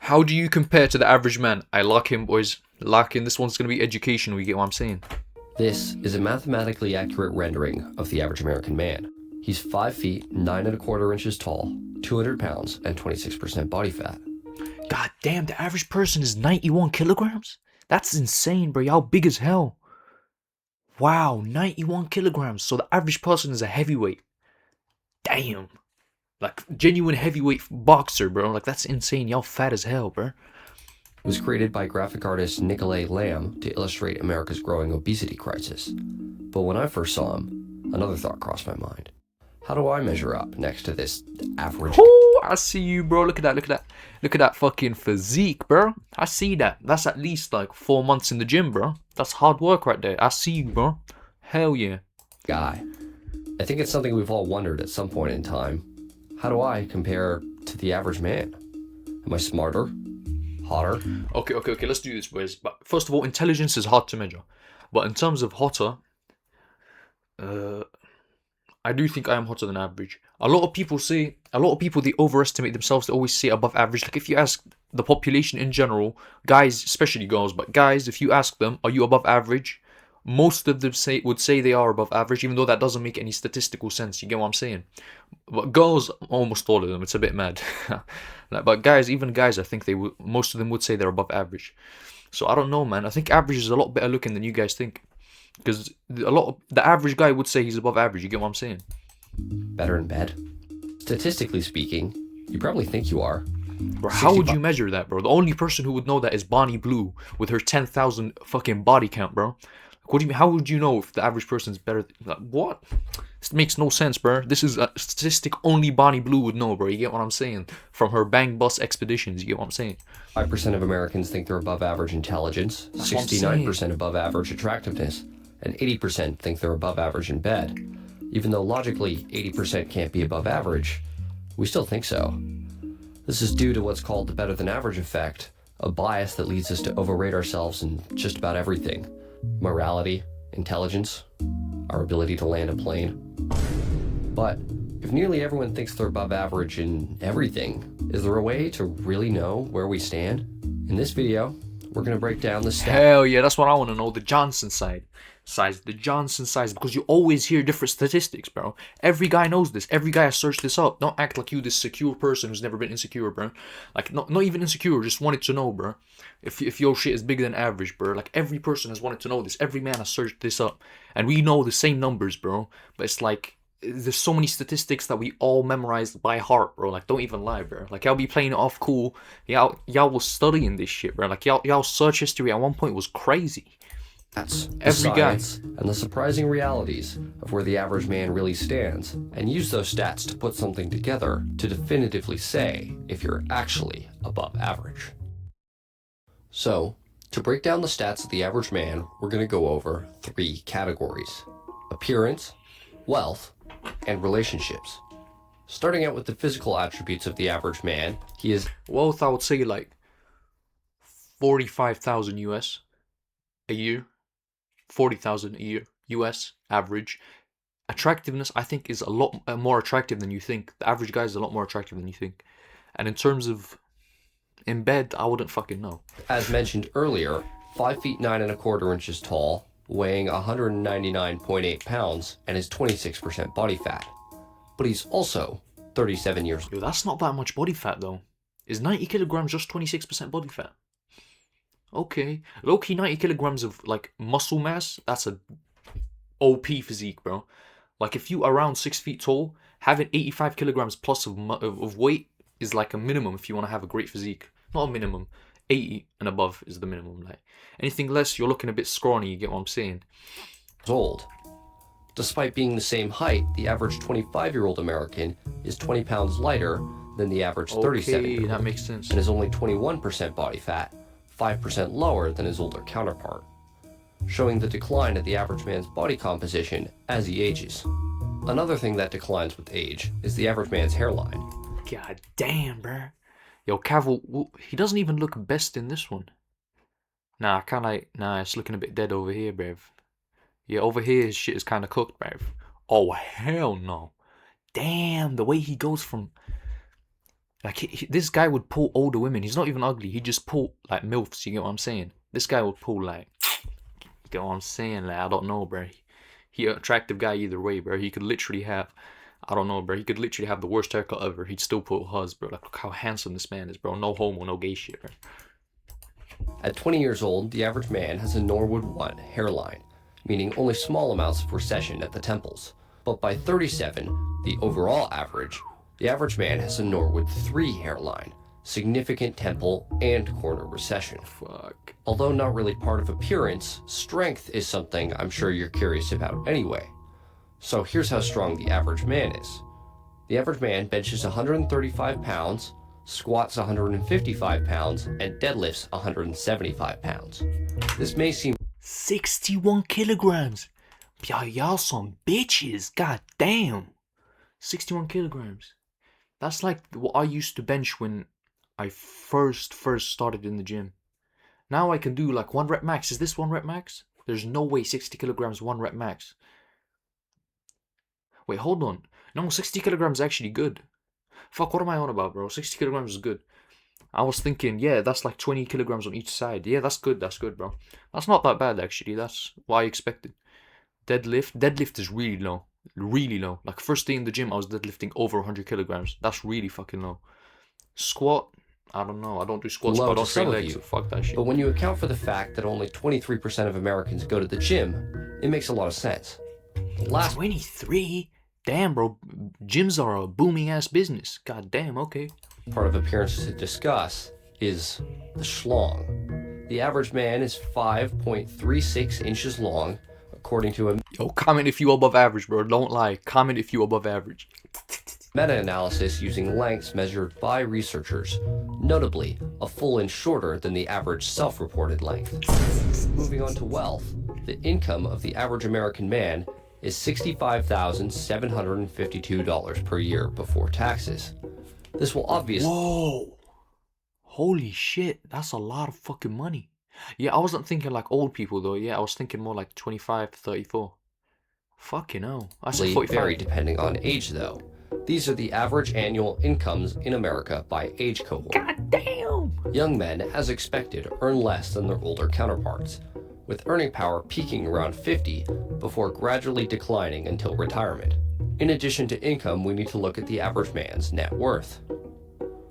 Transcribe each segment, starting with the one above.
How do you compare to the average man? I lock in, boys. Lock in. This one's going to be educational. You get what I'm saying? This is a mathematically accurate rendering of the average American man. He's 5 feet, 9¼ inches tall, 200 pounds, and 26% body fat. God damn, the average person is 91 kilograms? That's insane, bro. Y'all big as hell. Wow, 91 kilograms. So the average person is a heavyweight. Damn. Like, genuine heavyweight boxer, bro. Like, that's insane. Y'all fat as hell, bro. It was created by graphic artist Nicolay Lamb to illustrate America's growing obesity crisis. But when I first saw him, another thought crossed my mind. How do I measure up next to this average? Oh, I see you, bro. Look at that, look at that. Look at that fucking physique, bro. I see that. That's at least like 4 months in the gym, bro. That's hard work right there. I see you, bro. Hell yeah. Guy. I think it's something we've all wondered at some point in time. How do I compare to the average man? Am I smarter? Hotter? Okay, let's do this, boys. But first of all, intelligence is hard to measure. But in terms of hotter, I do think I am hotter than average. A lot of people, they overestimate themselves. They always say above average. Like, if you ask the population in general, guys, especially girls, but guys, if you ask them, are you above average? Most of them would say they are above average, even though that doesn't make any statistical sense. You get what I'm saying? But girls, almost all of them, it's a bit mad. But guys, even guys, I think most of them would say they're above average. So I don't know, man. I think average is a lot better looking than you guys think. Because the average guy would say he's above average. You get what I'm saying? Better in bed? Statistically speaking, you probably think you are. Bro, how would you measure that, bro? The only person who would know that is Bonnie Blue with her 10,000 fucking body count, bro. What do you mean? How would you know if the average person's better? What? This makes no sense, bro. This is a statistic only Bonnie Blue would know, bro. You get what I'm saying? From her bang bus expeditions, you get what I'm saying? 5% of Americans think they're above average intelligence, 69% above average attractiveness, and 80% think they're above average in bed. Even though logically 80% can't be above average, we still think so. This is due to what's called the better than average effect, a bias that leads us to overrate ourselves in just about everything. Morality, intelligence, our ability to land a plane. But if nearly everyone thinks they're above average in everything, is there a way to really know where we stand? In this video, we're going to break down the stats. Hell yeah, that's what I want to know. The Johnson size, because you always hear different statistics, bro. Every guy knows this. Every guy has searched this up. Don't act like you this secure person who's never been insecure, bro. Like, not even insecure, just wanted to know, bro. If your shit is bigger than average, bro. Like, every person has wanted to know this. Every man has searched this up. And we know the same numbers, bro. But it's like, there's so many statistics that we all memorized by heart, bro. Like, don't even lie, bro. Like, y'all be playing it off cool. Y'all was studying this shit, bro. Like, y'all search history at one point was crazy. That's every guy. And the surprising realities of where the average man really stands, and use those stats to put something together to definitively say if you're actually above average. So, to break down the stats of the average man, we're going to go over 3 categories: appearance, wealth, and relationships. Starting out with the physical attributes of the average man, he is wealth, I would say like 45,000 US a year. 40,000 a year US average. Attractiveness, I think, is a lot more attractive than you think. The average guy is a lot more attractive than you think. And in terms of in bed, I wouldn't fucking know. As mentioned earlier, 5 feet 9¼ inches tall, weighing 199.8 pounds, and is 26% body fat. But he's also 37 years old. Yo, that's not that much body fat though. Is 90 kilograms just 26% body fat? Okay, low-key 90 kilograms of like muscle mass, that's a OP physique, bro. Like, if you are around 6 feet tall, having 85 kilograms plus of weight is like a minimum if you want to have a great physique. Not a minimum, 80 and above is the minimum. Like, anything less, you're looking a bit scrawny, you get what I'm saying? Old. Despite being the same height, the average 25-year-old American is 20 pounds lighter than the average 37-year-old. Okay, that makes sense. And is only 21% body fat, 5% lower than his older counterpart, showing the decline of the average man's body composition as he ages. Another thing that declines with age is the average man's hairline. God damn, bro. Yo, Cavill, he doesn't even look best in this one. Nah, it's looking a bit dead over here, bruv. Yeah, over here his shit is kind of cooked, bruv. Oh, hell no. Damn, the way he goes from Like, this guy would pull older women. He's not even ugly. He just pull, like, MILFs. You get what I'm saying? This guy would pull, like, you get what I'm saying? Like, I don't know, bro. He an attractive guy either way, bro. He could literally have, I don't know, bro. He could literally have the worst haircut ever. He'd still pull hus, bro. Like, look how handsome this man is, bro. No homo, no gay shit, bro. At 20 years old, the average man has a Norwood 1 hairline, meaning only small amounts of recession at the temples. But by 37, the overall average, the average man has a Norwood 3 hairline, significant temple and corner recession. Fuck. Although not really part of appearance, strength is something I'm sure you're curious about anyway. So here's how strong the average man is. The average man benches 135 pounds, squats 155 pounds, and deadlifts 175 pounds. This may seem 61 kilograms. Y'all some bitches. God damn. 61 kilograms. That's like what I used to bench when I first started in the gym. Now I can do like 1 rep max. Is this 1 rep max? There's no way 60 kilograms 1 rep max. Wait, hold on. No, 60 kilograms is actually good. Fuck, what am I on about, bro? 60 kilograms is good. I was thinking, yeah, that's like 20 kilograms on each side. Yeah, that's good, bro. That's not that bad, actually. That's what I expected. Deadlift is really low. Really low. Like, first day in the gym, I was deadlifting over 100 kilograms. That's really fucking low. Squat, I don't know. I don't do squats, but I don't train legs, so fuck that shit. But when you account for the fact that only 23% of Americans go to the gym, it makes a lot of sense. Last 23? Damn, bro. Gyms are a booming ass business. God damn, okay. Part of appearance to discuss is the schlong. The average man is 5.36 inches long, according to a Yo, comment if you above average, bro. Don't lie. Comment if you above average. meta-analysis using lengths measured by researchers, notably a full inch shorter than the average self-reported length. Moving on to wealth, the income of the average American man is $65,752 per year before taxes. This will obviously... Whoa! Holy shit, that's a lot of fucking money. Yeah, I wasn't thinking like old people though. Yeah, I was thinking more like 25 to 34. Fucking hell. That's 45. vary depending on age though. These are the average annual incomes in America by age cohort. God damn! Young men, as expected, earn less than their older counterparts, with earning power peaking around 50 before gradually declining until retirement. In addition to income, we need to look at the average man's net worth.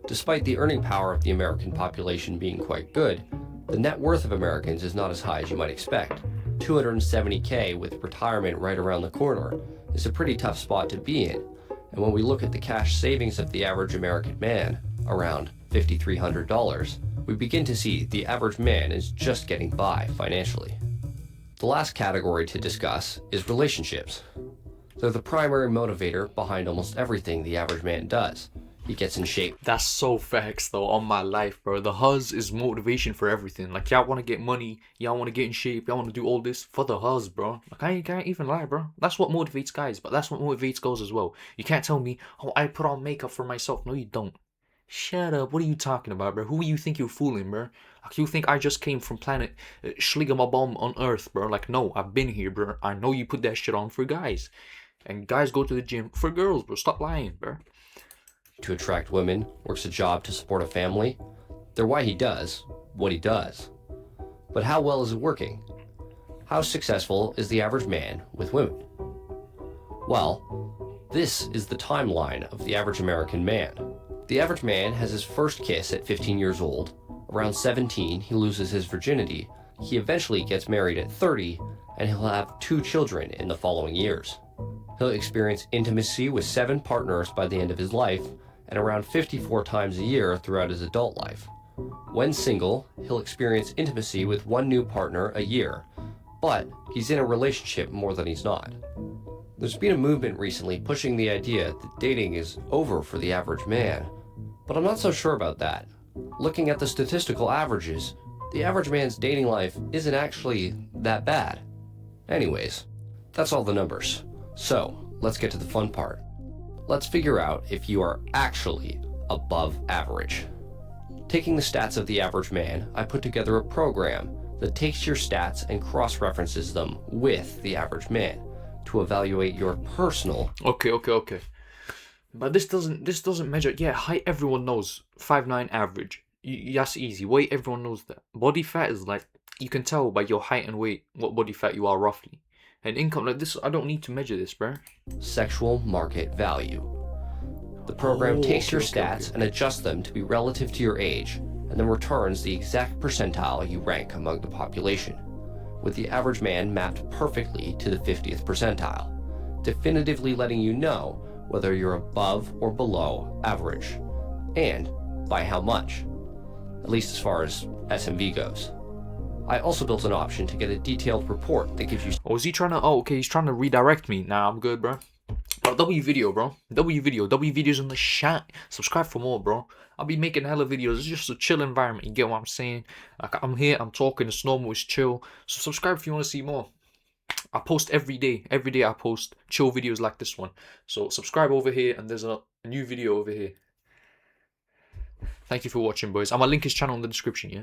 Despite the earning power of the American population being quite good, the net worth of Americans is not as high as you might expect. $270K with retirement right around the corner is a pretty tough spot to be in. And when we look at the cash savings of the average American man, around $5,300, we begin to see the average man is just getting by financially. The last category to discuss is relationships. They're the primary motivator behind almost everything the average man does. He gets in shape. That's so facts though, on my life, bro. The huzz is motivation for everything. Like, y'all want to get money, y'all want to get in shape, y'all want to do all this for the huzz, bro. Like, I can't even lie, bro. That's what motivates guys, but that's what motivates girls as well. You can't tell me, oh, I put on makeup for myself. No, you don't. Shut up. What are you talking about, bro? Who you think you're fooling, bro? Like, you think I just came from planet Schligamabom on Earth, bro? Like, no, I've been here, bro. I know you put that shit on for guys. And guys go to the gym for girls, bro. Stop lying, bro. To attract women, works a job to support a family. They're why he does what he does. But how well is it working? How successful is the average man with women? Well, this is the timeline of the average American man. The average man has his first kiss at 15 years old. Around 17, he loses his virginity. He eventually gets married at 30, and he'll have 2 children in the following years. He'll experience intimacy with 7 partners by the end of his life, and around 54 times a year throughout his adult life. When single, he'll experience intimacy with 1 new partner a year, but he's in a relationship more than he's not. There's been a movement recently pushing the idea that dating is over for the average man, but I'm not so sure about that. Looking at the statistical averages, the average man's dating life isn't actually that bad. Anyways, that's all the numbers. So, let's get to the fun part. Let's figure out if you are actually above average. Taking the stats of the average man, I put together a program that takes your stats and cross-references them with the average man to evaluate your personal... Okay. But this doesn't measure. Yeah, height everyone knows. 5'9" average. That's easy. Weight everyone knows that. Body fat is like you can tell by your height and weight what body fat you are roughly. And income like this, I don't need to measure this, bro. Sexual market value. The program takes your stats and adjusts them to be relative to your age, and then returns the exact percentile you rank among the population, with the average man mapped perfectly to the 50th percentile, definitively letting you know whether you're above or below average, and by how much, at least as far as SMV goes. I also built an option to get a detailed report that gives you... Oh, is he trying to... Oh, okay, he's trying to redirect me. Nah, I'm good, bro. But W video, bro. W videos in the chat. Subscribe for more, bro. I'll be making hella videos. It's just a chill environment. You get what I'm saying? Like, I'm here, I'm talking, it's normal, it's chill. So subscribe if you want to see more. I post every day. Every day I post chill videos like this one. So subscribe over here, and there's a new video over here. Thank you for watching, boys. I'm gonna link his channel in the description, yeah?